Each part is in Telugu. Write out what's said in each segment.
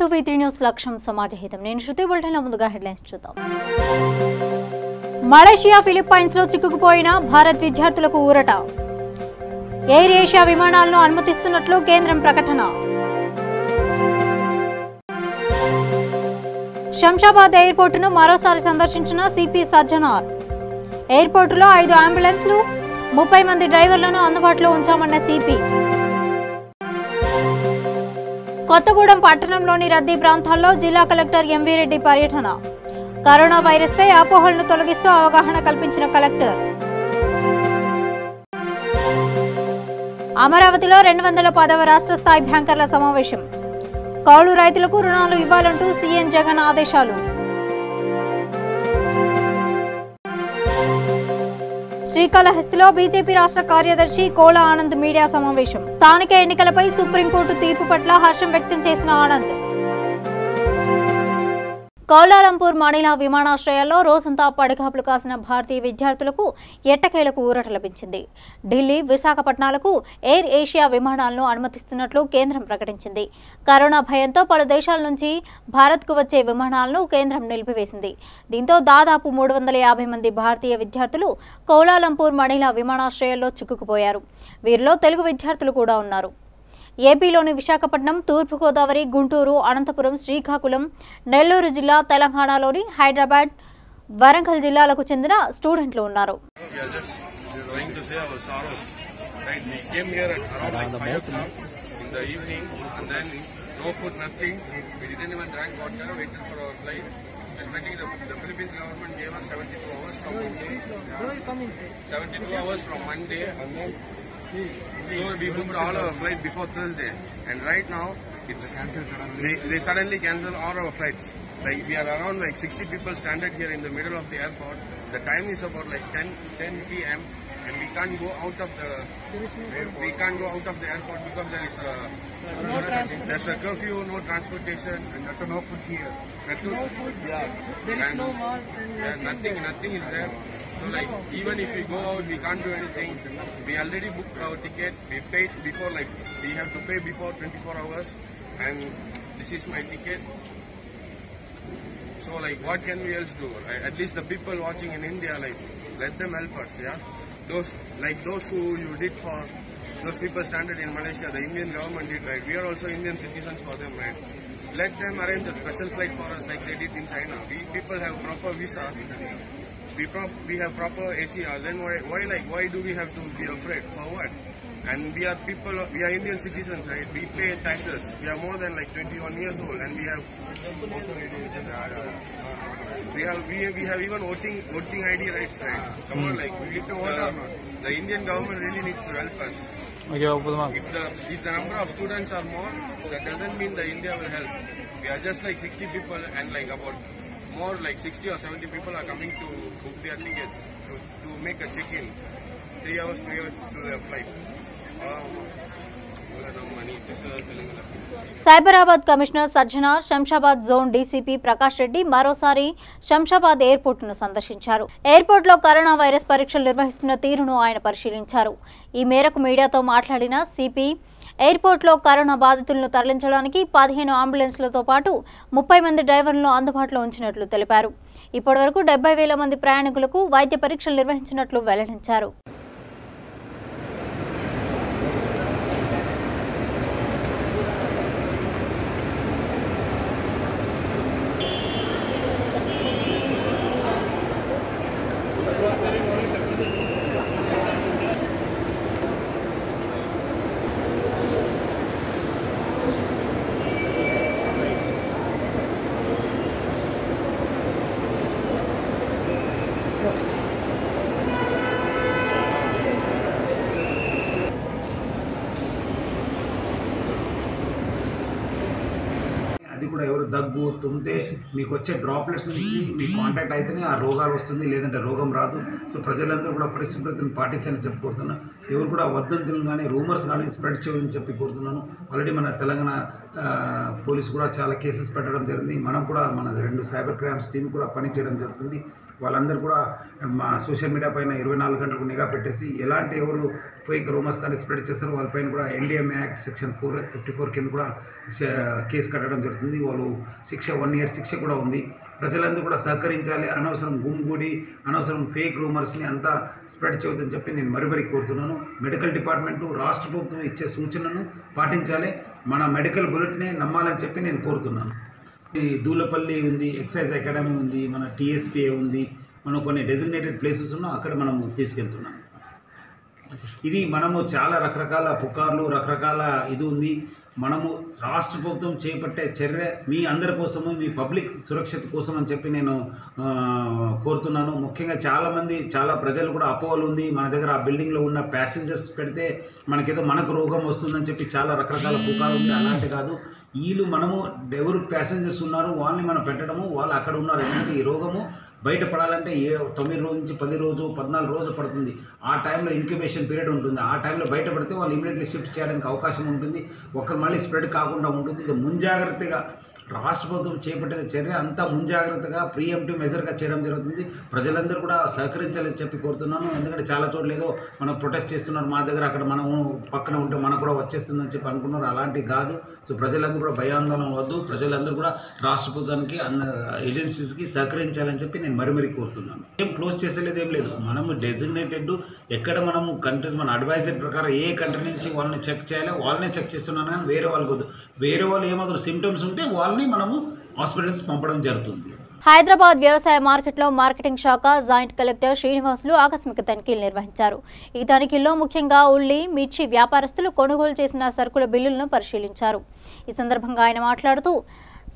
వెల్కమ్ టు V3 న్యూస్ లక్ష్యం సమాజహితం. నేను శృతి. బులెటిన్ల ముందుగా హెడ్లైన్స్ చూద్దాం. మలేషియా ఫిలిప్పైన్స్ లో చిక్కుకుపోయిన భారత్ విద్యార్థులకు ఊరట. ఎయిర్ ఏషియా విమానాలను అనుమతిస్తున్నట్లు కేంద్రం ప్రకటన. శంషాబాద్ ఎయిర్పోర్టును మరోసారి సందర్శించిన సిపి సజ్జనార్. ఎయిర్పోర్టులో 5 అంబులెన్స్లు 30 మంది డ్రైవర్లను అందుబాటులో ఉంచామన్న సిపి. కొత్తగూడెం పట్టణంలోని రద్దీ ప్రాంతాల్లో జిల్లా కలెక్టర్ ఎంవీ రెడ్డి పర్యటన. కరోనా వైరస్ పై అపోహలను తొలగిస్తూ అవగాహన కల్పించిన కలెక్టర్. అమరావతిలో 210వ రాష్ట్ర స్థాయి బ్యాంకర్ల సమావేశం. కౌలు రైతులకు రుణాలు ఇవ్వాలంటూ సీఎం జగన్ ఆదేశాలు. శ్రీకాళహస్తిలో బీజేపీ రాష్ట్ర కార్యదర్శి కోల ఆనంద్ మీడియా సమావేశం. స్థానిక ఎన్నికలపై సుప్రీంకోర్టు తీర్పు పట్ల హర్షం వ్యక్తం చేసిన ఆనంద్. కౌలాలంపూర్ మనీలా విమానాశ్రయాల్లో రోజంతా పడిగాపులు కాసిన భారతీయ విద్యార్థులకు ఎట్టకేలకు ఊరట లభించింది. ఢిల్లీ, విశాఖపట్నాలకు ఎయిర్ ఏషియా విమానాలను అనుమతిస్తున్నట్లు కేంద్రం ప్రకటించింది. కరోనా భయంతో పలు దేశాల నుంచి భారత్కు వచ్చే విమానాలను కేంద్రం నిలిపివేసింది. దీంతో దాదాపు 350 మంది భారతీయ విద్యార్థులు కౌలాలంపూర్ మనీలా విమానాశ్రయాల్లో చిక్కుకుపోయారు. వీరిలో తెలుగు విద్యార్థులు కూడా ఉన్నారు. ఏపీలోని విశాఖపట్నం, తూర్పుగోదావరి, గుంటూరు, అనంతపురం, శ్రీకాకుళం, నెల్లూరు జిల్లా, తెలంగాణలోని హైదరాబాద్, వరంగల్ జిల్లాలకు చెందిన స్టూడెంట్లు ఉన్నారు. So we booked all our flights before Thursday, and right now it's cancelled suddenly. They suddenly cancel all our flights. Like we are around 60 people stranded here in the middle of the airport. The time is about 10 p.m. and we can't go out of the airport because there's a curfew, no transportation, and no food here. No food. Yeah. There is no malls and nothing is there. So even if we go out, we can't do anything. We already booked our ticket. We paid before, we have to pay before 24 hours. And this is my ticket. So what can we else do? At least the people watching in India, let them help us, yeah? Those who you did for, those people stranded in Malaysia, the Indian government did, right? We are also Indian citizens for them, right? Let them arrange a special flight for us like they did in China. People have proper visa. We have proper ACR. Then why do we have to be afraid? For what? And we are Indian citizens, right? We pay taxes. We are more than 21 years old, and we have even voting ID rights, right? Come on, we need to vote or not? The Indian government really needs to help us. If the number of students are more, that doesn't mean the India will help. We are just 60 people, and about more 60 or 70 people are coming to book their tickets to make a check-in 3 hours prior to their flight. Cyberabad commissioner Sajjanar, Shamshabad zone DCP Prakash Reddy మరోసారి శంషాబాద్ ఎయిర్పోర్టును సందర్శించారు. ఎయిర్పోర్టులో కరోనా వైరస్ పరీక్షలు నిర్వహిస్తున్న తీరును ఆయన పరిశీలించారు. ఈ మేరకు మీడియాతో మాట్లాడిన సిపి ఎయిర్పోర్టులో కరోనా బాధితులను తరలించడానికి 15 అంబులెన్స్లతో పాటు 30 మంది డ్రైవర్లను అందుబాటులో ఉంచినట్లు తెలిపారు. ఇప్పటివరకు 70,000 మంది ప్రయాణికులకు వైద్య పరీక్షలు నిర్వహించినట్లు వెల్లడించారు. అది కూడా ఎవరు దగ్గు తుమ్మితే మీకు వచ్చే డ్రాప్లెట్స్ నుంచి మీ కాంటాక్ట్ అయితేనే ఆ రోగాలు వస్తుంది, లేదంటే రోగం రాదు. సో ప్రజలందరూ కూడా పరిశుభ్రతను పాటించాలని చెప్పి కోరుతున్నాను. ఎవరు కూడా వదంతులు కానీ రూమర్స్ కానీ స్ప్రెడ్ చేయదని చెప్పి కోరుతున్నాను. ఆల్రెడీ మన తెలంగాణ పోలీసు కూడా చాలా కేసెస్ పెట్టడం జరిగింది. మనం కూడా మన 2 సైబర్ క్రైమ్స్ టీం కూడా పనిచేయడం జరుగుతుంది. వాళ్ళందరూ కూడా మా సోషల్ మీడియా పైన 24 గంటలకు నిఘా పెట్టేసి ఎలాంటి ఎవరు ఫేక్ రూమర్స్ కానీ స్ప్రెడ్ చేస్తారో వాళ్ళపైన కూడా NDMA యాక్ట్ సెక్షన్ 454 కింద కూడా కేసు కట్టడం జరుగుతుంది. వాళ్ళు శిక్ష 1 year శిక్ష కూడా ఉంది. ప్రజలందరూ కూడా సహకరించాలి. అనవసరం గుమ్గుడి అనవసరం ఫేక్ రూమర్స్ని అంతా స్ప్రెడ్ చేయొద్దని చెప్పి నేను మరీ కోరుతున్నాను. మెడికల్ డిపార్ట్మెంటు రాష్ట్ర ప్రభుత్వం ఇచ్చే సూచనను పాటించాలి. మన మెడికల్ బులెటినే నమ్మాలని చెప్పి నేను కోరుతున్నాను. ఈ దూలపల్లి ఉంది, ఎక్సైజ్ అకాడమీ ఉంది, మన TSPA ఉంది, మనం కొన్ని డెసిగ్నేటెడ్ ప్లేసెస్ ఉన్నా అక్కడ మనము తీసుకెళ్తున్నాం. ఇది మనము చాలా రకరకాల పుకార్లు రకరకాల ఇది ఉంది. మనము రాష్ట్ర ప్రభుత్వం చేపట్టే చర్య మీ అందరి కోసము, మీ పబ్లిక్ సురక్షిత కోసం అని చెప్పి నేను కోరుతున్నాను. ముఖ్యంగా చాలా ప్రజలు కూడా అపోహలు ఉంది. మన దగ్గర ఆ బిల్డింగ్లో ఉన్న ప్యాసింజర్స్ పెడితే మనకు రోగం వస్తుందని చెప్పి చాలా రకరకాల పుకార్లు ఉంది. అలాంటి కాదు. మనము ఎవరు ప్యాసింజర్స్ ఉన్నారో వాళ్ళని మనం పెట్టడము, వాళ్ళు అక్కడ ఉన్నారు. ఎందుకంటే ఈ రోగము బయటపడాలంటే 9 రోజుల నుంచి 10 రోజులు 14 రోజులు పడుతుంది. ఆ టైంలో ఇంక్యుబేషన్ పీరియడ్ ఉంటుంది. ఆ టైంలో బయటపడితే వాళ్ళు ఇమీడియట్లీ షిఫ్ట్ చేయడానికి అవకాశం ఉంటుంది. ఒకరు మళ్ళీ స్ప్రెడ్ కాకుండా ఉంటుంది. ఇది ముంజాగ్రత్తగా రాష్ట్ర ప్రభుత్వం చేపట్టిన చర్య అంతా ముంజాగ్రత్తగా ప్రియంటివ్ మెజర్గా చేయడం జరుగుతుంది. ప్రజలందరూ కూడా సహకరించాలని చెప్పి కోరుతున్నాను. ఎందుకంటే చాలా చోట్ల ఏదో మనం ప్రొటెస్ట్ చేస్తున్నారు, మా దగ్గర అక్కడ మనం పక్కన ఉంటే మనకు కూడా వచ్చేస్తుందని చెప్పి అనుకున్నారు. అలాంటివి కాదు. సో ప్రజలందరూ కూడా భయాందోళన వద్దు. ప్రజలందరూ కూడా రాష్ట్ర ప్రభుత్వానికి ఏజెన్సీస్కి సహకరించాలని చెప్పి నేను మరీ కోరుతున్నాను. ఏం క్లోజ్ చేసేలేదు ఏం లేదు. మనము డెసిగ్నేటెడ్ ఎక్కడ మనము కంట్రీస్ మన అడ్వైజరీ ప్రకారం ఏ కంట్రీ నుంచి వాళ్ళని చెక్ చేయాలో వాళ్ళనే చెక్ చేస్తున్నాను. కానీ వేరే వాళ్ళకు వద్దు. వేరే వాళ్ళు ఏమాత్రం సిమ్టమ్స్ ఉంటే వాళ్ళని మనము హాస్పిటల్స్ పంపడం జరుగుతుంది. హైదరాబాద్ వ్యవసాయ మార్కెట్లో మార్కెటింగ్ శాఖ జాయింట్ కలెక్టర్ శ్రీనివాసులు ఆకస్మిక తనిఖీలు నిర్వహించారు. ఈ తనిఖీల్లో ముఖ్యంగా ఉల్లి, మిర్చి వ్యాపారస్తులు కొనుగోలు చేసిన సరుకుల బిల్లులను పరిశీలించారు. ఈ సందర్భంగా ఆయన మాట్లాడుతూ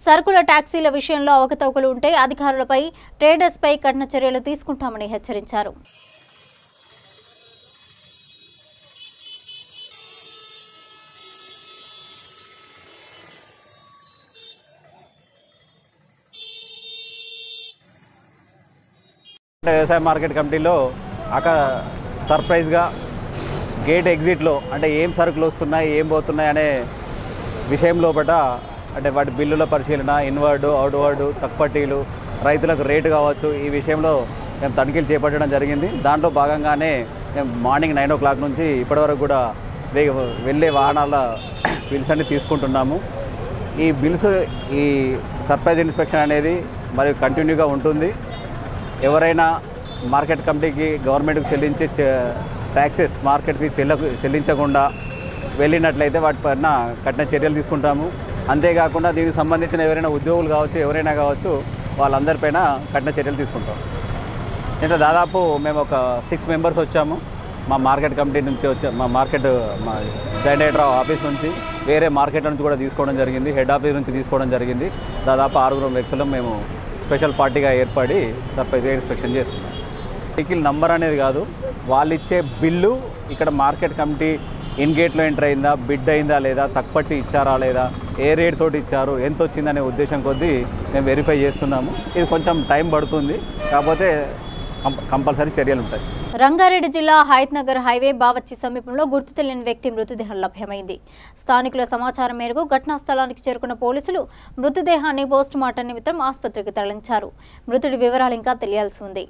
సరుకుల ట్యాక్సీల విషయంలో అవకతవకలు ఉంటే అధికారులపై, ట్రేడర్స్పై కఠిన చర్యలు తీసుకుంటామని హెచ్చరించారు. వ్యవసాయ మార్కెట్ కమిటీలో సర్ప్రైజ్గా గేట్ ఎగ్జిట్లో అంటే ఏం సరుకులు వస్తున్నాయి, ఏం పోతున్నాయి అనే విషయం లోపల అంటే వాటి బిల్లుల పరిశీలన, ఇన్వర్డు, అవుట్వర్డు, తక్కుపట్టీలు, రైతులకు రేటు కావచ్చు, ఈ విషయంలో మేము తనిఖీలు చేపట్టడం జరిగింది. దాంట్లో భాగంగానే మేము మార్నింగ్ 9 o'clock నుంచి ఇప్పటివరకు కూడా వెళ్ళే వాహనాల బిల్స్ అన్ని తీసుకుంటున్నాము. ఈ బిల్స్, ఈ సర్ప్రైజ్ ఇన్స్పెక్షన్ అనేది మరి కంటిన్యూగా ఉంటుంది. ఎవరైనా మార్కెట్ కమిటీకి, గవర్నమెంట్కి చెల్లించే ట్యాక్సెస్ మార్కెట్కి చెల్లించకుండా వెళ్ళినట్లయితే వాటిపైన కఠిన చర్యలు తీసుకుంటాము. అంతేకాకుండా దీనికి సంబంధించిన ఎవరైనా ఉద్యోగులు కావచ్చు, ఎవరైనా కావచ్చు, వాళ్ళందరిపైన కఠిన చర్యలు తీసుకుంటాం. అంటే దాదాపు మేము ఒక 6 members వచ్చాము. మా మార్కెట్ కమిటీ నుంచి మా జాయింట్ డైరెక్టర్ ఆఫీస్ నుంచి, వేరే మార్కెట్ల నుంచి కూడా తీసుకోవడం జరిగింది, హెడ్ ఆఫీస్ నుంచి తీసుకోవడం జరిగింది. దాదాపు 6 వ్యక్తులు మేము స్పెషల్ పార్టీగా ఏర్పడి సర్ప్రైజ్ ఇన్స్పెక్షన్ చేస్తున్నాం. వెహికల్ నంబర్ అనేది కాదు, వాళ్ళు ఇచ్చే బిల్లు ఇక్కడ మార్కెట్ కమిటీ ఇన్ గేట్లో ఎంటర్ అయిందా, బిడ్ అయిందా లేదా, తక్కుపట్టి ఇచ్చారా లేదా, ఏ రేట్ తోటి ఇచ్చారు, ఎంత వచ్చిందనే ఉద్దేశం కొద్దీ మేము వెరిఫై చేస్తున్నాము. ఇది కొంచెం టైం పడుతుంది, కాకపోతే కంపల్సరీ చర్యలు ఉంటాయి. రంగారెడ్డి జిల్లా హైత్నగర్ హైవే బావచ్చి సమీపంలో గుర్తు తెలియని వ్యక్తి మృతదేహం లభ్యమైంది. స్థానికుల సమాచారం మేరకు ఘటనా స్థలానికి చేరుకున్న పోలీసులు మృతదేహాన్ని పోస్టుమార్టం నిమిత్తం ఆసుపత్రికి తరలించారు. మృతుడి వివరాలు ఇంకా తెలియాల్సి ఉంది.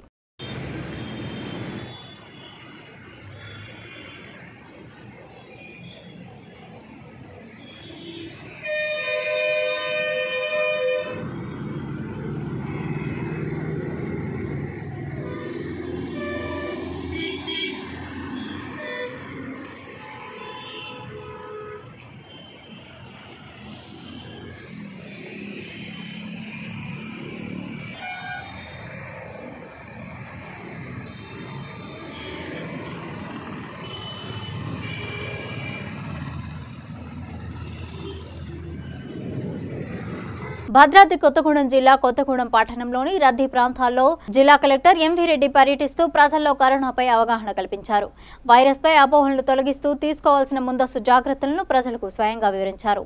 భద్రాద్రి కొత్తగూడెం జిల్లా కొత్తగూడెం పట్టణంలోని రద్దీ ప్రాంతాల్లో జిల్లా కలెక్టర్ ఎంవి రెడ్డి పర్యటిస్తూ ప్రజల్లో కరోనాపై అవగాహన కల్పించారు. వైరస్పై అపోహలను తొలగిస్తూ తీసుకోవాల్సిన ముందస్తు జాగ్రత్తలను ప్రజలకు స్వయంగా వివరించారు.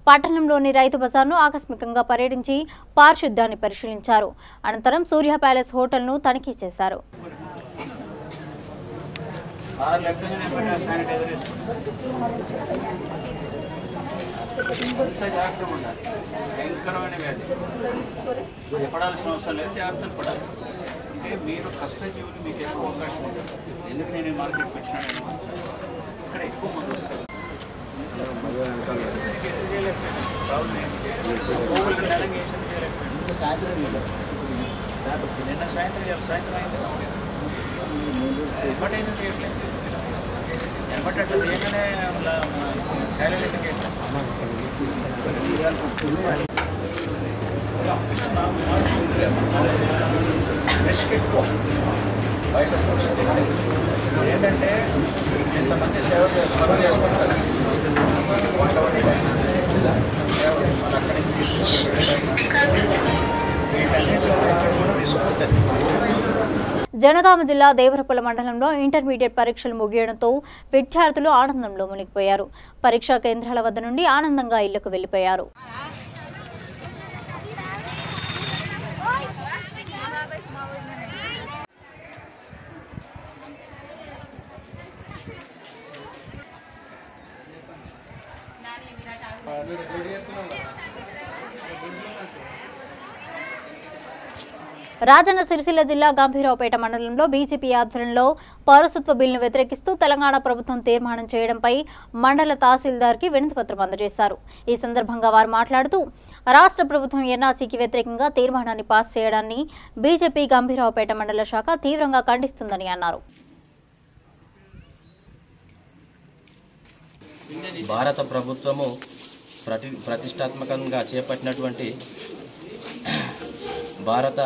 పట్టణంలోని రైతు బజార్ను ఆకస్మికంగా పర్యటించి పారిశుద్ధ్యాన్ని పరిశీలించారు. అనంతరం సూర్య ప్యాలెస్ హోటల్ను తనిఖీ చేశారు. భయపడాల్సిన అవసరం లేదు, జాగ్రత్తలు పడాలి. మీరు కష్టజీవులు మీకు ఎక్కువ అవకాశం ఉంటుంది. ఎందుకు నేను ఈ మార్కెట్ పెట్టినాను, ఇక్కడ ఎక్కువ మంది వస్తారు. సాయంత్రం నిన్న సాయంత్రం అయింది. ఎప్పటి అయింది చేయట్లేదు. ఎప్పటి అట్లా చేయగానే రిస్క్ ఎక్కువ. బయట ఏంటంటే ఎంతమంది సేవ చేస్తుంటారు. జనగామ జిల్లా దేవరపల్లి మండలంలో ఇంటర్మీడియట్ పరీక్షలు ముగియడంతో విద్యార్థులు ఆనందంలో మునిగిపోయారు. పరీక్షా కేంద్రాల వద్ద నుండి ఆనందంగా ఇళ్లకు వెళ్లిపోయారు. రాజన్న సిరిసిల్ల జిల్లా గంభీరావుపేట మండలంలో బీజేపీ ఆధ్వర్యంలో పౌరసత్వ బిల్లును వ్యతిరేకిస్తూ తెలంగాణ ప్రభుత్వం తీర్మానం చేయడంపై మండల తహసీల్దార్కి వినతిపత్రం అందజేశారు. ఈ సందర్భంగా వారు మాట్లాడుతూ రాష్ట్ర ప్రభుత్వం ఎన్ఆర్సీకి వ్యతిరేకంగా తీర్మానాన్ని పాస్ చేయడాన్ని బీజేపీ గంభీరావుపేట మండల శాఖ తీవ్రంగా ఖండిస్తుందని అన్నారు. భారత ప్రభుత్వము ప్రతిష్టాత్మకంగా చేపట్టినటువంటి భారత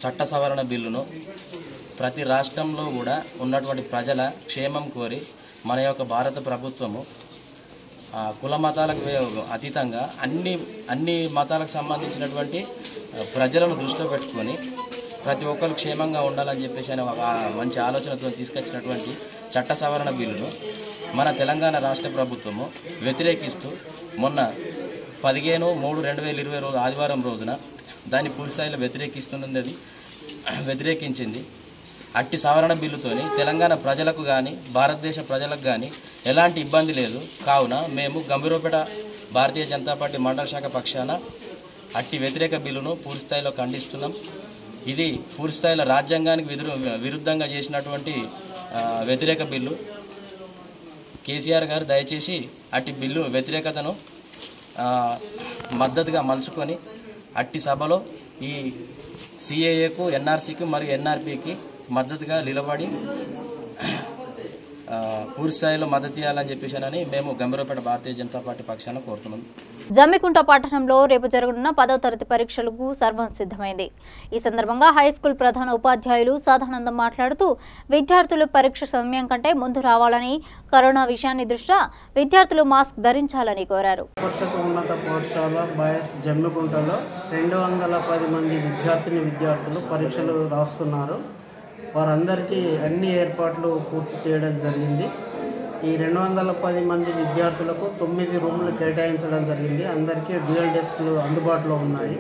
చట్ట సవరణ బిల్లును ప్రతి రాష్ట్రంలో కూడా ఉన్నటువంటి ప్రజల క్షేమం కోరి మన యొక్క భారత ప్రభుత్వము కుల మతాలకు అతీతంగా అన్ని మతాలకు సంబంధించినటువంటి ప్రజలను దృష్టిలో పెట్టుకొని ప్రతి ఒక్కరు క్షేమంగా ఉండాలని చెప్పేసి ఆయన మంచి ఆలోచనతో తీసుకొచ్చినటువంటి చట్ట సవరణ బిల్లును మన తెలంగాణ రాష్ట్ర ప్రభుత్వము వ్యతిరేకిస్తూ మొన్న 15/3/2020 రోజు ఆదివారం రోజున దాన్ని పూర్తిస్థాయిలో వ్యతిరేకించింది. అట్టి సవరణ బిల్లుతోని తెలంగాణ ప్రజలకు కానీ భారతదేశ ప్రజలకు కానీ ఎలాంటి ఇబ్బంది లేదు. కావున మేము గంభీరావుపేట భారతీయ జనతా పార్టీ మండల శాఖ పక్షాన అట్టి వ్యతిరేక బిల్లును పూర్తిస్థాయిలో ఖండిస్తున్నాం. ఇది పూర్తిస్థాయిలో రాజ్యాంగానికి విరుద్ధంగా చేసినటువంటి వ్యతిరేక బిల్లు. కేసీఆర్ గారు దయచేసి అట్టి బిల్లు వ్యతిరేకతను మద్దతుగా మలుచుకొని అట్టి సభలో ఈ సిఏఏకు, ఎన్ఆర్సీకి మరియు ఎన్ఆర్పీకి మద్దతుగా నిలబడి పూర్తిస్థాయిలో మద్దతు ఇవ్వాలని చెప్పేసానని మేము గంభీరావుపేట భారతీయ జనతా పార్టీ పక్షాన కోరుతున్నాం. జమ్మికుంట పట్టణంలో రేపు జరగనున్న 10వ తరగతి పరీక్షలకు సర్వం సిద్ధమైంది. ఈ సందర్భంగా హైస్కూల్ ప్రధాన ఉపాధ్యాయులు సదానందం మాట్లాడుతూ విద్యార్థులు పరీక్ష సమయం కంటే ముందు రావాలని, కరోనా విషయాన్ని దృష్ట్యా విద్యార్థులు మాస్క్ ధరించాలని కోరారు. ఉన్నత పాఠశాల బాయ్స్ జమ్మికుంటలో 210 మంది విద్యార్థులు పరీక్షలు రాస్తున్నారు. వారందరికీ అన్ని ఏర్పాట్లు పూర్తి చేయడం జరిగింది. ఈ 210 మంది విద్యార్థులకు 9 రూములు కేటాయించడం జరిగింది. అందరికీ డ్యూయల్ డెస్క్లు అందుబాటులో ఉన్నాయి.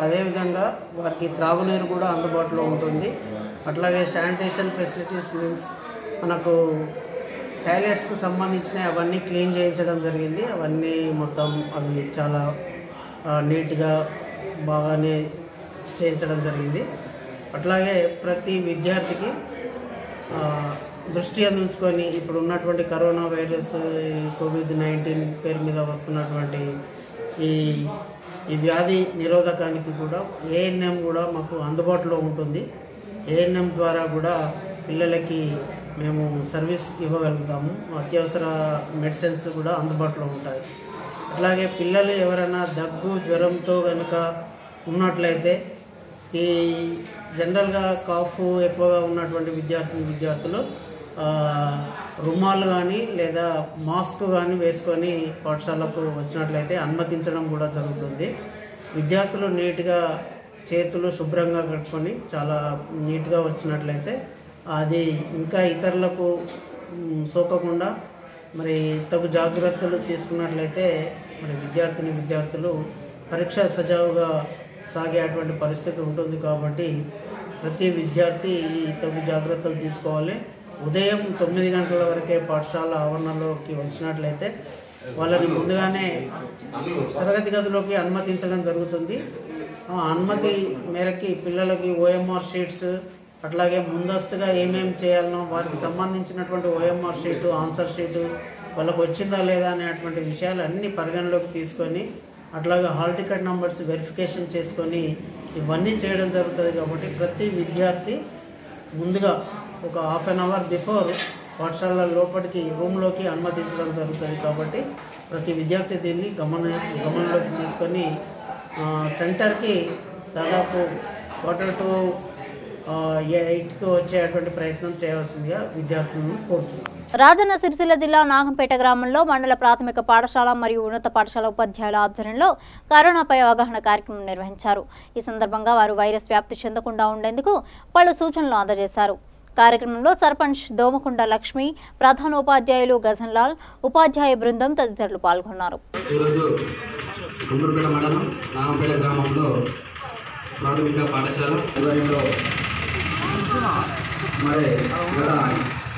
అదేవిధంగా వారికి త్రాగునీరు కూడా అందుబాటులో ఉంటుంది. అట్లాగే శానిటేషన్ ఫెసిలిటీస్ మీన్స్ మనకు టాయిలెట్స్కి సంబంధించిన అవన్నీ క్లీన్ చేయించడం జరిగింది. అవన్నీ మొత్తం అవి చాలా నీట్గా బాగానే చేయించడం జరిగింది. అట్లాగే ప్రతి విద్యార్థికి దృష్టి అందించుకొని ఇప్పుడు ఉన్నటువంటి కరోనా వైరస్ COVID-19 పేరు మీద వస్తున్నటువంటి ఈ వ్యాధి నిరోధకానికి కూడా ఏఎన్ఎం కూడా మాకు అందుబాటులో ఉంటుంది. ఏఎన్ఎం ద్వారా కూడా పిల్లలకి మేము సర్వీస్ ఇవ్వగలుగుతాము. అత్యవసర మెడిసిన్స్ కూడా అందుబాటులో ఉంటాయి. అట్లాగే పిల్లలు ఎవరైనా దగ్గు జ్వరంతో కనుక ఉన్నట్లయితే ఈ జనరల్గా కాఫ్ ఎక్కువగా ఉన్నటువంటి విద్యార్థులు రుమాలు కానీ లేదా మాస్క్ కానీ వేసుకొని పాఠశాలకు వచ్చినట్లయితే అనుమతించడం కూడా జరుగుతుంది. విద్యార్థులు నీట్గా చేతులు శుభ్రంగా కట్టుకొని చాలా నీట్గా వచ్చినట్లయితే అది ఇంకా ఇతరులకు సోకకుండా మరి తగు జాగ్రత్తలు తీసుకున్నట్లయితే మరి విద్యార్థులు పరీక్ష సజావుగా సాగేటువంటి పరిస్థితి ఉంటుంది. కాబట్టి ప్రతి విద్యార్థి తగు జాగ్రత్తలు తీసుకోవాలి. ఉదయం 9 గంటల వరకే పాఠశాల ఆవరణలోకి వచ్చినట్లయితే వాళ్ళని ముందుగానే తరగతి గదిలోకి అనుమతించడం జరుగుతుంది. అనుమతి మేరకి పిల్లలకి ఓఎంఆర్ షీట్స్, అట్లాగే ముందస్తుగా ఏమేమి చేయాలనో వారికి సంబంధించినటువంటి ఓఎంఆర్ షీటు, ఆన్సర్ షీటు వాళ్ళకు వచ్చిందా లేదా అనేటువంటి విషయాలు అన్నీ పరిగణలోకి తీసుకొని, అట్లాగే హాల్ టికెట్ నంబర్స్ వెరిఫికేషన్ చేసుకొని ఇవన్నీ చేయడం జరుగుతుంది. కాబట్టి ప్రతి విద్యార్థి ముందుగా ఒక హాఫ్ అన్ అవర్ బిఫోర్ పాఠశాల లోపలికి రూమ్లోకి అనుమతించడం జరుగుతుంది. కాబట్టి ప్రతి విద్యార్థి దీన్ని గమనంలోకి తీసుకొని సెంటర్కి దాదాపు 7:45కి వచ్చేటువంటి ప్రయత్నం చేయవలసిందిగా విద్యార్థులను కోరుతున్నాను. రాజన్న సిరిసిల్ల జిల్లా నాగంపేట గ్రామంలో మండల ప్రాథమిక పాఠశాల మరియు ఉన్నత పాఠశాల ఉపాధ్యాయుల ఆధ్వర్యంలో కరోనాపై అవగాహన కార్యక్రమం నిర్వహించారు. ఈ సందర్భంగా వారు వైరస్ వ్యాప్తి చెందకుండా ఉండేందుకు పలు సూచనలు అందజేశారు. కార్యక్రమంలో సర్పంచ్ దోమకొండ లక్ష్మి, ప్రధానోపాధ్యాయులు గజన్లాల్, ఉపాధ్యాయ బృందం తదితరులు పాల్గొన్నారు. ప్రాథమిక పాఠశాల మరి గత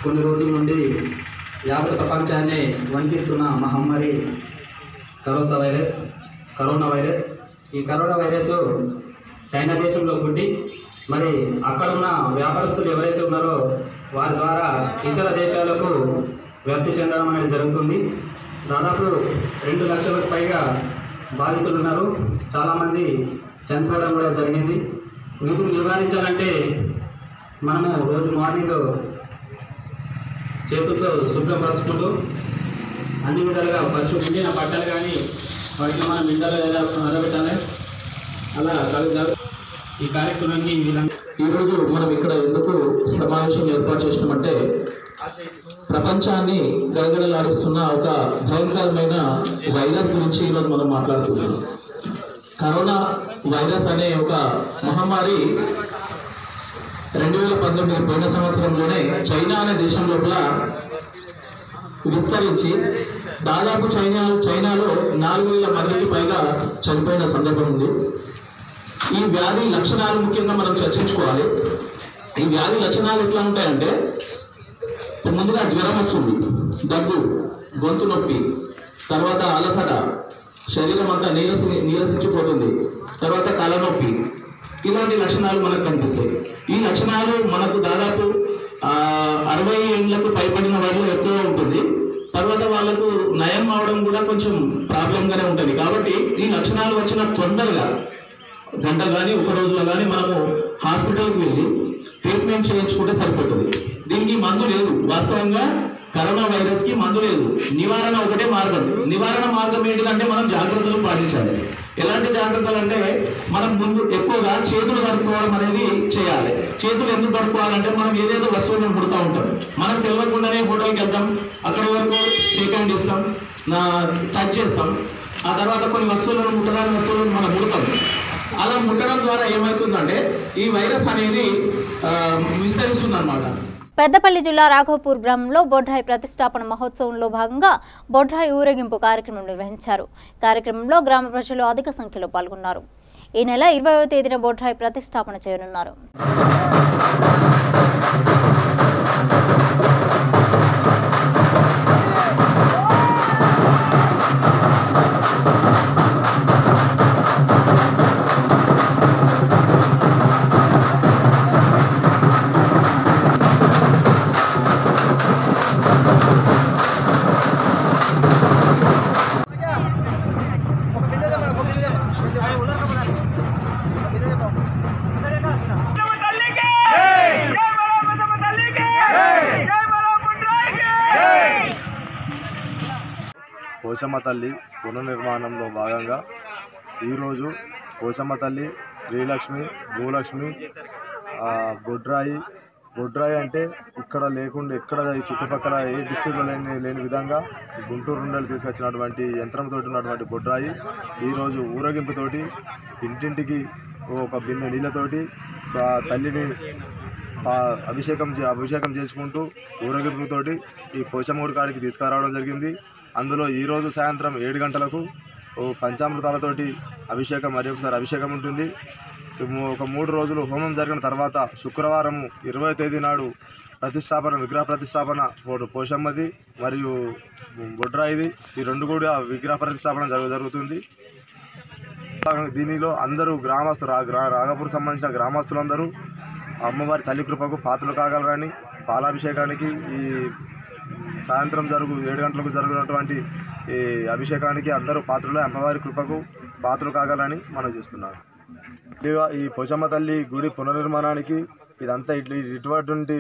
కొన్ని రోజుల నుండి యావత్ ప్రపంచాన్ని వణికిస్తున్న మహమ్మారి కరోనా వైరస్. ఈ కరోనా వైరస్ చైనా దేశంలో పుట్టి మరి అక్కడున్న వ్యాపారస్తులు ఎవరైతే ఉన్నారో వారి ద్వారా ఇతర దేశాలకు వ్యాప్తి చెందడం అనేది జరుగుతుంది. దాదాపు 2 లక్షలకు పైగా బాధితులు ఉన్నారు. చాలామంది చనిపోవడం కూడా జరిగింది. వీటిని నివారించాలంటే మనము రోజు మార్నింగ్ చేతులతో శుభ్రపరుచుకుంటూ అన్ని విధాలుగా నిండిన బట్టలు కానీ వాటిని మనం నిండాలో ఆరబెట్టాలి. అలా ఈ కార్యక్రమాన్ని ఈరోజు మనం ఇక్కడ ఎందుకు సమావేశం ఏర్పాటు చేసినామంటే ప్రపంచాన్ని గడగడలాడిస్తున్న ఒక భయంకరమైన వైరస్ గురించి ఈరోజు మనం మాట్లాడుతున్నాం. కరోనా వైరస్ అనే ఒక మహమ్మారి 2019 పోయిన సంవత్సరంలోనే చైనా అనే దేశం లోపల విస్తరించి దాదాపు చైనాలో 4,000 మందికి పైగా చనిపోయిన సందర్భం ఉంది. ఈ వ్యాధి లక్షణాలు ముఖ్యంగా మనం చర్చించుకోవాలి. ఈ వ్యాధి లక్షణాలు ఎట్లా ఉంటాయంటే ముందుగా జ్వరం వస్తుంది, దగ్గు, గొంతు నొప్పి, తర్వాత అలసట, శరీరం అంతా నీరసించిపోతుంది, తర్వాత తలనొప్పి, ఇలాంటి లక్షణాలు మనకు కనిపిస్తాయి. ఈ లక్షణాలు మనకు దాదాపు 60 ఏళ్లకు పైబడిన వారిలో ఎక్కువ ఉంటుంది. తర్వాత వాళ్ళకు నయం అవడం కూడా కొంచెం ప్రాబ్లంగానే ఉంటుంది. కాబట్టి ఈ లక్షణాలు వచ్చిన తొందరగా గంట కానీ 1 రోజులో కానీ మనము హాస్పిటల్కి వెళ్ళి ట్రీట్మెంట్ చేయించుకుంటే సరిపోతుంది. దీనికి మందు లేదు. వాస్తవంగా కరోనా వైరస్కి మందు లేదు. నివారణ ఒకటే మార్గం. నివారణ మార్గం ఏంటిదంటే మనం జాగ్రత్తలు పాటించాలి. ఎలాంటి జాగ్రత్తలు అంటే మనం ముందు ఎక్కువగా చేతులు కడుక్కోవడం అనేది చేయాలి. చేతులు ఎందుకు కడుక్కోవాలంటే మనం ఏదేదో వస్తువులను ముడుతూ ఉంటాం. మనకు తెలియకుండానే హోటల్కి వెళ్తాం, అక్కడి వరకు షేక్ హ్యాండ్ ఇస్తాం, టచ్ చేస్తాం. ఆ తర్వాత కొన్ని వస్తువులను ముట్టరాని వస్తువులను మనం ముడతాం. అలా ముట్టడం ద్వారా ఏమవుతుందంటే ఈ వైరస్ అనేది విస్తరిస్తుంది అన్నమాట. పెద్దపల్లి జిల్లా రాఘవపూర్ గ్రామంలో బొడ్రాయి ప్రతిష్టాపన మహోత్సవంలో భాగంగా బొడ్రాయి ఊరేగింపు కార్యక్రమం నిర్వహించారు. కార్యక్రమంలో గ్రామ ప్రజలు అధిక సంఖ్యలో పాల్గొన్నారు. ఈ నెల 20వ తేదీన బొడ్రాయి ప్రతిష్టాపన చేయనున్నారు. పోచమ్మ తల్లి పునర్నిర్మాణంలో భాగంగా ఈరోజు పోచమ్మ తల్లి, శ్రీలక్ష్మి, భూలక్ష్మి, బొడ్రాయి అంటే ఇక్కడ లేకుండా ఎక్కడ ఈ చుట్టుపక్కల ఏ డిస్టిక్లో లేని విధంగా గుంటూరు నుండి తీసుకొచ్చినటువంటి యంత్రంతో ఉన్నటువంటి బొడ్రాయి ఈరోజు ఊరేగింపుతోటి ఇంటింటికి ఒక బిందె నీళ్ళతోటి ఆ తల్లిని అభిషేకం చేసుకుంటూ ఊరేగింపుతోటి ఈ పోచమ్మ గుడి కాడికి తీసుకురావడం జరిగింది. అందులో ఈరోజు సాయంత్రం 7 గంటలకు పంచామృతాలతోటి అభిషేకం, మరి ఒకసారి అభిషేకం ఉంటుంది. ఒక 3 రోజులు హోమం జరిగిన తర్వాత శుక్రవారం 20వ తేదీ నాడు విగ్రహ ప్రతిష్టాపన పోషమ్మది మరియు బొడ్రాయిది, ఈ 2 కూడా విగ్రహ ప్రతిష్టాపన జరుగుతుంది. దీనిలో అందరూ రాఘపూర్ సంబంధించిన గ్రామస్తులందరూ అమ్మవారి తల్లి కృపకు పాత్రలు కాగలరని పాలాభిషేకానికి ఈ సాయంత్రం 7 గంటలకు జరుగుతున్నటువంటి ఈ అభిషేకానికి అందరూ పాత్రలు అమ్మవారి కృపకు పాత్రలు కాగలని మనం చూస్తున్నాం. ఈ పోచమ్మ తల్లి గుడి పునర్నిర్మాణానికి ఇదంతా ఇటువంటి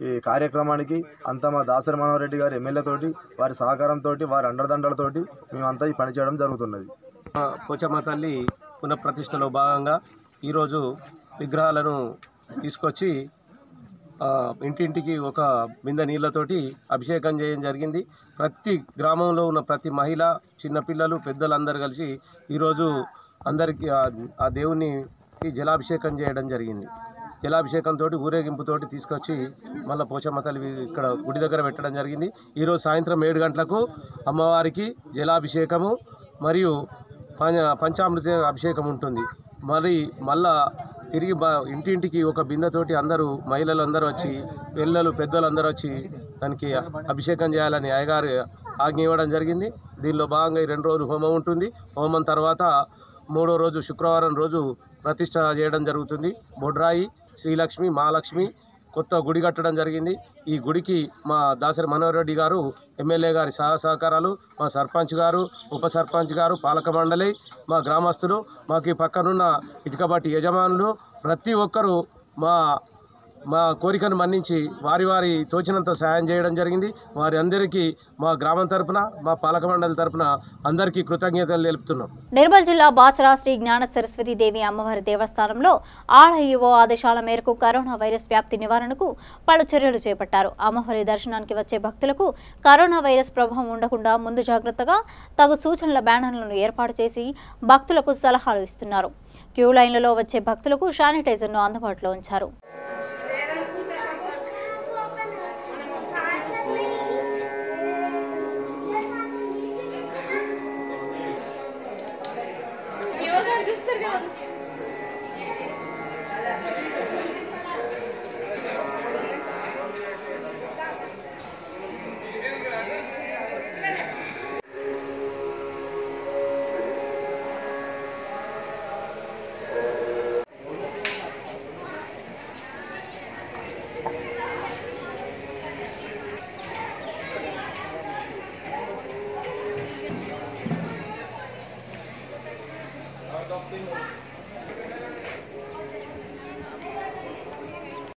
ఈ కార్యక్రమానికి అంతా మా దాసరి మనోహర్ రెడ్డి గారి ఎమ్మెల్యేతోటి వారి సహకారంతో వారి అండదండలతోటి మేమంతా ఈ పని చేయడం జరుగుతున్నది. పోచమ్మ తల్లి పునఃప్రతిష్టలో భాగంగా ఈరోజు విగ్రహాలను తీసుకొచ్చి ఇంటింటికి ఒక బిందె నీళ్ళతోటి అభిషేకం చేయడం జరిగింది. ప్రతి గ్రామంలో ఉన్న ప్రతి మహిళ, చిన్నపిల్లలు, పెద్దలందరూ కలిసి ఈరోజు అందరికీ ఆ దేవుని జలాభిషేకం చేయడం జరిగింది. జలాభిషేకంతో ఊరేగింపుతో తీసుకొచ్చి మళ్ళీ పోచమ్మ తల్లి ఇక్కడ గుడి దగ్గర పెట్టడం జరిగింది. ఈరోజు సాయంత్రం 7 గంటలకు అమ్మవారికి జలాభిషేకము మరియు పంచామృత అభిషేకం ఉంటుంది. మళ్ళా తిరిగి ఇంటింటికి ఒక బిందెతోటి అందరూ మహిళలందరూ వచ్చి పిల్లలు పెద్దలందరూ వచ్చి దానికి అభిషేకం చేయాలని అయ్యగారు ఆజ్ఞ ఇవ్వడం జరిగింది. దీనిలో భాగంగా 2 రోజులు హోమం ఉంటుంది. హోమం తర్వాత 3వ రోజు శుక్రవారం రోజు ప్రతిష్ట చేయడం జరుగుతుంది. బొడ్రాయి, శ్రీలక్ష్మి, మహాలక్ష్మి కొత్త గుడి కట్టడం జరిగింది. ఈ గుడికి మా దాసరి మనోహర్ రెడ్డి గారు ఎమ్మెల్యే గారి సహకారాలు, మా సర్పంచ్ గారు, ఉప సర్పంచ్ గారు, పాలక మండలి, మా గ్రామస్తులు, మాకు ఈ పక్కనున్న ఇటుకబట్టి యజమానులు ప్రతి ఒక్కరూ మా కోరికను మన్నించి వారి తోచినంత సాయం చేయడం జరిగింది. వారి అందరికీ మా గ్రామం తరపున, మా పాలక మండలి తరపున అందరికీ కృతజ్ఞతలు తెలుపుతున్నాం. నిర్మల్ జిల్లా బాసరా శ్రీ జ్ఞాన సరస్వతి దేవి అమ్మవారి దేవస్థానంలో ఆర్ఐఓ ఆదేశాల మేరకు కరోనా వైరస్ వ్యాప్తి నివారణకు పలు చర్యలు చేపట్టారు. అమ్మవారి దర్శనానికి వచ్చే భక్తులకు కరోనా వైరస్ ప్రభావం ఉండకుండా ముందు జాగ్రత్తగా తగు సూచనల బ్యానర్లను ఏర్పాటు చేసి భక్తులకు సలహాలు ఇస్తున్నారు. క్యూ లైన్లలో వచ్చే భక్తులకు శానిటైజర్ను అందుబాటులో ఉంచారు.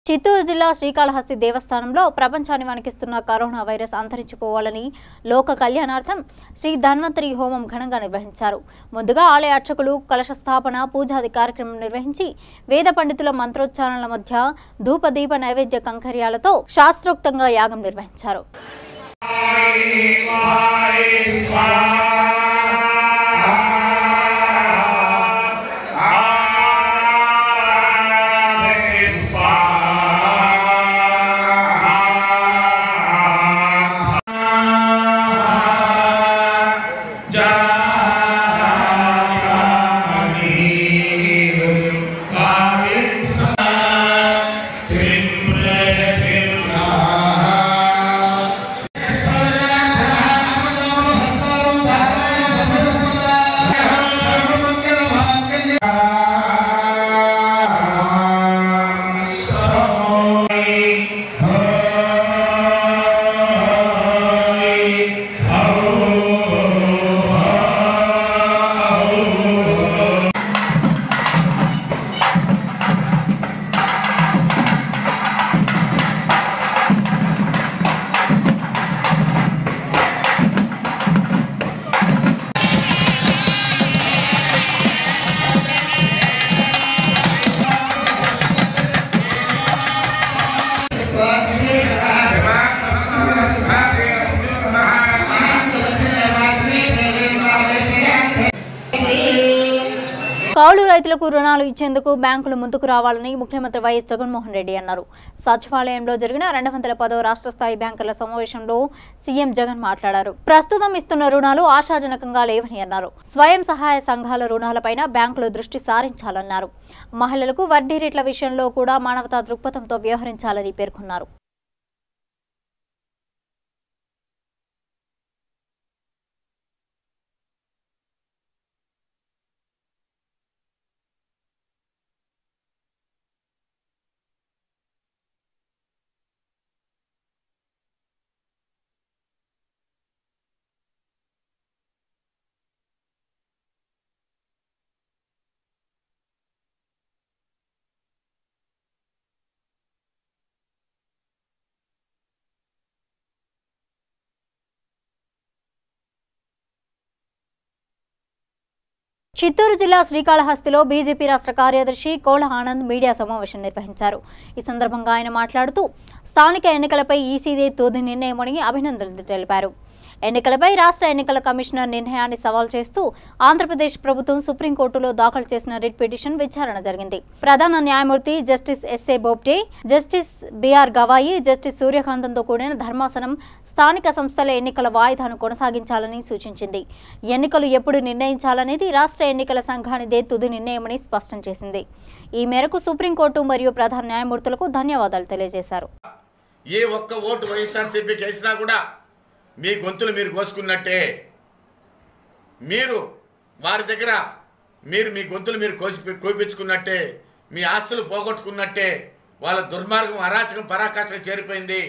చిత్తూరు జిల్లా శ్రీకాళహస్తి దేవస్థానంలో ప్రపంచాన్ని వణికిస్తున్న కరోనా వైరస్ అంతరించిపోవాలని లోక కళ్యాణార్థం శ్రీ ధన్వంతరి హోమం ఘనంగా నిర్వహించారు. ముందుగా ఆలయ అర్చకులు కలశ స్థాపన, పూజాది కార్యక్రమం నిర్వహించి వేద పండితుల మంత్రోచ్చారణల మధ్య ధూపదీప నైవేద్య కంకర్యాలతో శాస్త్రోక్తంగా యాగం నిర్వహించారు. కౌలు రైతులకు రుణాలు ఇచ్చేందుకు బ్యాంకులు ముందుకు రావాలని ముఖ్యమంత్రి వైఎస్ జగన్మోహన్ రెడ్డి అన్నారు. సచివాలయంలో జరిగిన 210వ రాష్ట్ర స్థాయి బ్యాంకుల సమావేశంలో సీఎం జగన్ మాట్లాడారు. ప్రస్తుతం ఇస్తున్న రుణాలు ఆశాజనకంగా లేవని అన్నారు. స్వయం సహాయ సంఘాల రుణాలపైన బ్యాంకులు దృష్టి సారించాలన్నారు. మహిళలకు వడ్డీ రేట్ల విషయంలో కూడా మానవతా దృక్పథంతో వ్యవహరించాలని పేర్కొన్నారు. చిత్తూరు జిల్లా శ్రీకాళహస్తిలో బీజేపీ రాష్ట్ర కార్యదర్శి కోల ఆనంద్ మీడియా సమావేశం నిర్వహించారు. ఈ సందర్భంగా ఆయన మాట్లాడుతూ స్థానిక ఎన్నికలపై ఈసీదే తుది నిర్ణయమని అభినందనలు తెలిపారు. ఎన్నికలపై రాష్ట్ర ఎన్నికల కమిషనర్ నిర్ణయాన్ని సవాల్ చేస్తూ ఆంధ్రప్రదేశ్ ప్రభుత్వం సుప్రీంకోర్టులో దాఖలు చేసిన రిట్ పిటిషన్ విచారణ జరిగింది. ప్రధాన న్యాయమూర్తి justice SA Bobde, justice BR Gavai, justice సూర్యకాంతంతో కూడిన ధర్మాసనం స్థానిక సంస్థల ఎన్నికల వాయిదాను కొనసాగించాలని సూచించింది. ఎన్నికలు ఎప్పుడు నిర్ణయించాలనేది రాష్ట్ర ఎన్నికల సంఘానిదే తుది నిర్ణయమని స్పష్టం చేసింది. ఈ మేరకు సుప్రీంకోర్టు మరియు ప్రధాన న్యాయమూర్తులకు ధన్యవాదాలు తెలియజేశారు. ఏ ఒక్క ఓటు వైఎస్ఆర్సీపీకి వేసినా కూడా మీ గొంతులు మీరు కోసుకున్నట్టే, మీరు వారి దగ్గర మీ గొంతులు మీరు కోపించుకున్నట్టే, మీ ఆస్తులు పోగొట్టుకున్నట్టే. వాళ్ళ దుర్మార్గం అరాచకం పరాకాష్ఠకు చేరిపోయింది.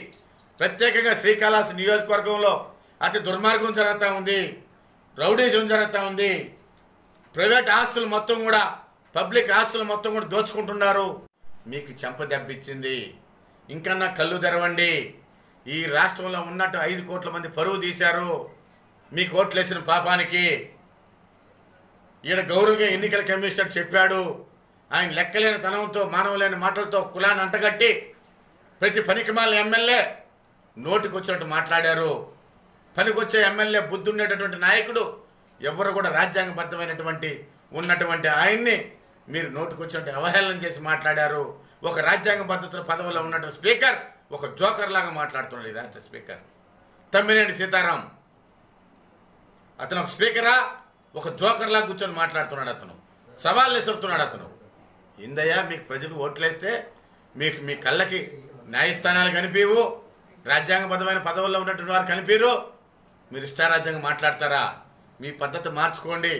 ప్రత్యేకంగా శ్రీకాళహస్తి నియోజకవర్గంలో అతి దుర్మార్గం జరుగుతూ ఉంది, రౌడీజం జరుగుతూ ఉంది. ప్రైవేట్ ఆస్తులు మొత్తం కూడా, పబ్లిక్ ఆస్తులు మొత్తం కూడా దోచుకుంటున్నారు. మీకు చెంప దెబ్బిచ్చింది. ఇంకన్నా కళ్ళు తెరవండి. ఈ రాష్ట్రంలో ఉన్నట్టు 5 కోట్ల మంది పరువు తీశారు మీ కోట్లేసిన పాపానికి. ఈడ గౌరవంగా ఎన్నికల కమిషనర్ చెప్పాడు. ఆయన లెక్కలేని తనంతో, మానవులేని మాటలతో కులాన్ని అంటగట్టి ప్రతి పనికిమాలిన ఎమ్మెల్యే నోటికొచ్చినట్టు మాట్లాడారు. పనికొచ్చే ఎమ్మెల్యే బుద్ధి ఉండేటటువంటి నాయకుడు ఎవరు కూడా రాజ్యాంగబద్ధమైనటువంటి ఉన్నటువంటి ఆయన్ని మీరు నోటికొచ్చినట్టు అవహేళన చేసి మాట్లాడారు. ఒక రాజ్యాంగ పద్ధతుల పదవిలో ఉన్నటువంటి స్పీకర్ ఒక జోకర్ లాగా మాట్లాడుతున్నాడు. ఈ రాష్ట్ర స్పీకర్ తమ్మినేని సీతారాం, అతను ఒక స్పీకరా, ఒక జోకర్ లాగా కూర్చొని మాట్లాడుతున్నాడు. అతను సవాళ్ళు విసురుతున్నాడు. అతను ఇందయ్యా, మీకు ప్రజలు ఓట్లేస్తే మీకు మీ కళ్ళకి న్యాయస్థానాలు కనిపించవు, రాజ్యాంగబద్ధమైన పదవుల్లో ఉన్నటువంటి వారు కనిపించరు, మీరు ఇష్టారాజ్యంగా మాట్లాడతారా? మీ పద్ధతి మార్చుకోండి.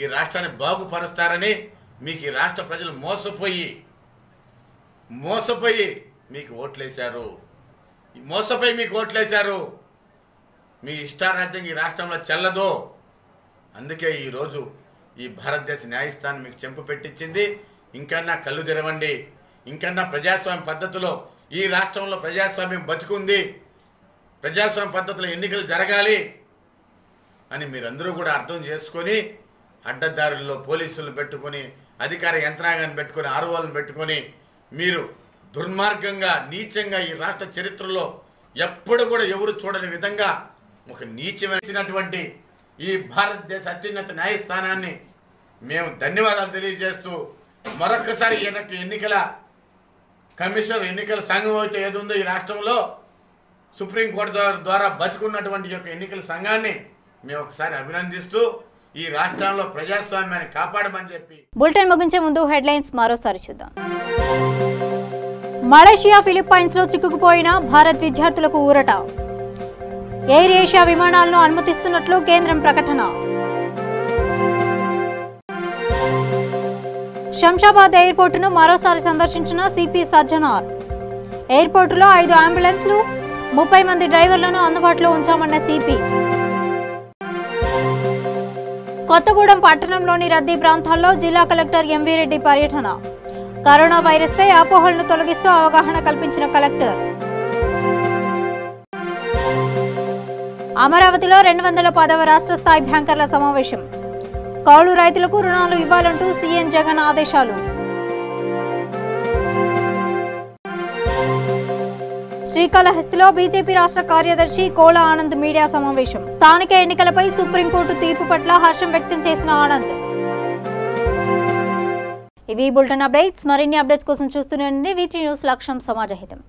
ఈ రాష్ట్రాన్ని బాగుపరుస్తారని మీకు ఈ రాష్ట్ర ప్రజలు మోసపోయి మీకు ఓట్లేశారు. మీకు ఓట్లేశారు. మీ ఇష్టారాజ్యం ఈ రాష్ట్రంలో చెల్లదు. అందుకే ఈరోజు ఈ భారతదేశ న్యాయస్థానం మీకు చెంపు పెట్టించింది. ఇంకన్నా కళ్ళు తెరవండి. ఇంకన్నా ప్రజాస్వామ్య పద్ధతిలో ఈ రాష్ట్రంలో ప్రజాస్వామ్యం బతుకుంది, ప్రజాస్వామ్య పద్ధతిలో ఎన్నికలు జరగాలి అని మీరందరూ కూడా అర్థం చేసుకొని, అడ్డదారుల్లో పోలీసులను పెట్టుకొని, అధికార యంత్రాంగాన్ని పెట్టుకొని, ఆర్ఓలను పెట్టుకొని మీరు దుర్మార్గంగా, నీచంగా ఈ రాష్ట్ర చరిత్రలో ఎప్పుడు కూడా ఎవరు చూడని విధంగా ఒక నీచమైనటువంటి ఈ భారతదేశ అత్యున్నత న్యాయస్థానాన్ని మేము ధన్యవాదాలు తెలియజేస్తూ, మరొకసారి ఎన్నికల కమిషన్, ఎన్నికల సంఘం అయితే ఏది ఉందో ఈ రాష్ట్రంలో సుప్రీంకోర్టు ద్వారా బతుకున్నటువంటి యొక్క ఎన్నికల సంఘాన్ని మేము ఒకసారి అభినందిస్తూ ఈ రాష్ట్రంలో ప్రజాస్వామ్యాన్ని కాపాడమని చెప్పి. బులెటిన్ ముగించే ముందు హెడ్లైన్స్ మరోసారి చూద్దాం. మలేషియా, ఫిలిప్పైన్స్ లో చిక్కుకుపోయిన భారత్ విద్యార్థులకు ఊరట. ఎయిర్ ఏషియా విమానాలను అనుమతిస్తున్నట్లు కేంద్రం ప్రకటన. శంషాబాద్ ఎయిర్పోర్టును మరోసారి సందర్శించిన సిపి సజ్జనార్. ఎయిర్పోర్టులో 5 అంబులెన్స్లు, 30 మంది డ్రైవర్లను అందుబాటులో ఉంచామన్న సిపి. కొత్తగూడెం పట్టణంలోని రద్దీ ప్రాంతాల్లో జిల్లా కలెక్టర్ ఎంవీ రెడ్డి పర్యటన. కరోనా వైరస్ పై అపోహలను తొలగిస్తూ అవగాహన కల్పించిన కలెక్టర్. అమరావతిలో 210వ రాష్ట్ర స్థాయి బ్యాంకర్ల సమావేశం. కౌలు రైతులకు రుణాలు ఇవ్వాలంటూ సీఎం జగన్ ఆదేశాలు. శ్రీకాళహస్తిలో బీజేపీ రాష్ట్ర కార్యదర్శి కోల ఆనంద్ మీడియా సమావేశం. స్థానిక ఎన్నికలపై సుప్రీంకోర్టు తీర్పు పట్ల హర్షం వ్యక్తం చేసిన ఆనంద్. ఇవి బులెటిన్ అప్డేట్స్. మరిన్ని అప్డేట్స్ కోసం చూస్తూనే ఉండండి వీటీ న్యూస్. లక్ష్యం సమాజహితం.